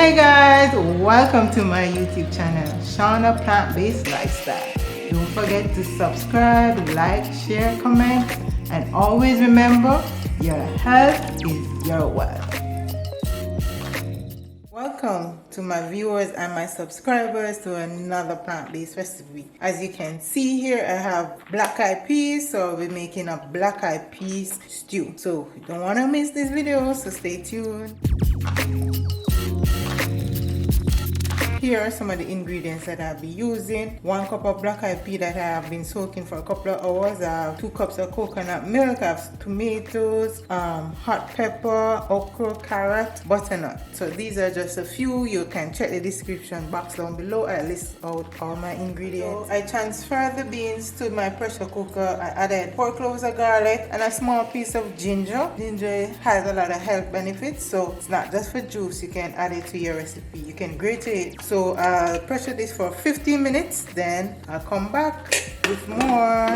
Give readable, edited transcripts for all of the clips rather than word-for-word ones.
Hey guys, welcome to my YouTube channel, Shawna Plant-Based Lifestyle. Don't forget to subscribe, like, share, comment, and always remember, your health is your wealth. Welcome to my viewers and my subscribers to another plant-based recipe. As you can see here, I have black eyed peas, so I'll be making a black eyed peas stew. So you don't want to miss this video, so stay tuned. Here are some of the ingredients that I'll be using. 1 cup of black eyed pea that I have been soaking for a couple of hours. I have 2 cups of coconut milk. I have tomatoes, hot pepper, okra, carrot, butternut. So these are just a few. You can check the description box down below. I list out all my ingredients. So I transferred the beans to my pressure cooker. I added 4 cloves of garlic and a small piece of ginger. Ginger has a lot of health benefits, so it's not just for juice. You can add it to your recipe. You can grate it. So I'll pressure this for 15 minutes, then I'll come back with more.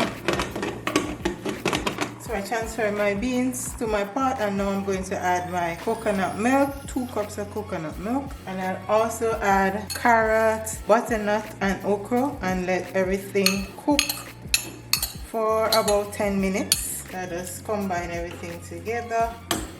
So I transfer my beans to my pot, and now I'm going to add my coconut milk, 2 cups of coconut milk, and I'll also add carrots, butternut, and okra, and let everything cook for about 10 minutes. I just combine everything together.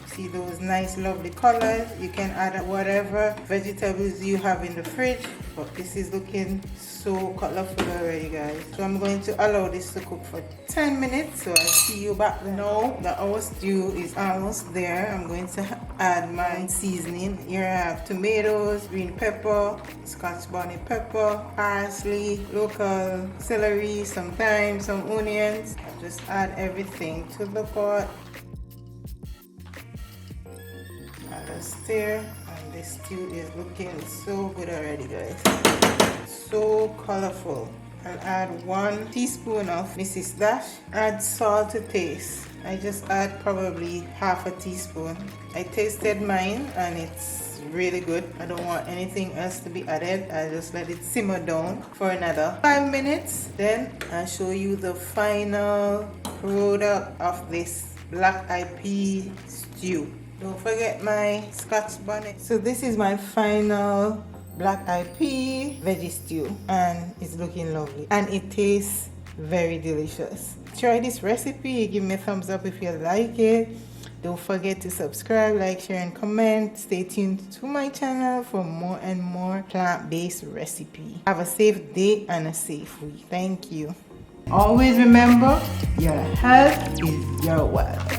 See those nice lovely colors. You can add whatever vegetables you have in the fridge, but this is looking so colorful already, guys. So I'm going to allow this to cook for 10 minutes, so I'll see you back now that our stew is almost there. I'm going to add my seasoning. Here I have tomatoes, green pepper, scotch bonnet pepper, parsley, local celery, some thyme, some onions. I'll just add everything to the pot. Stir, and this stew is looking so good already, guys. So colorful. I'll add 1 teaspoon of Mrs. Dash. Add salt to taste. I just add probably half a teaspoon. I tasted mine and it's really good. I don't want anything else to be added. I just let it simmer down for another 5 minutes. Then I'll show you the final product of this black eyed pea stew. Don't forget my scotch bonnet. So this is my final black eyed pea veggie stew, and it's looking lovely and it tastes very delicious. Try this recipe. Give me a thumbs up if you like it. Don't forget to subscribe, like, share, and comment. Stay tuned to my channel for more and more plant-based recipe. Have a safe day and a safe week. Thank you. Always remember, your health is your wealth.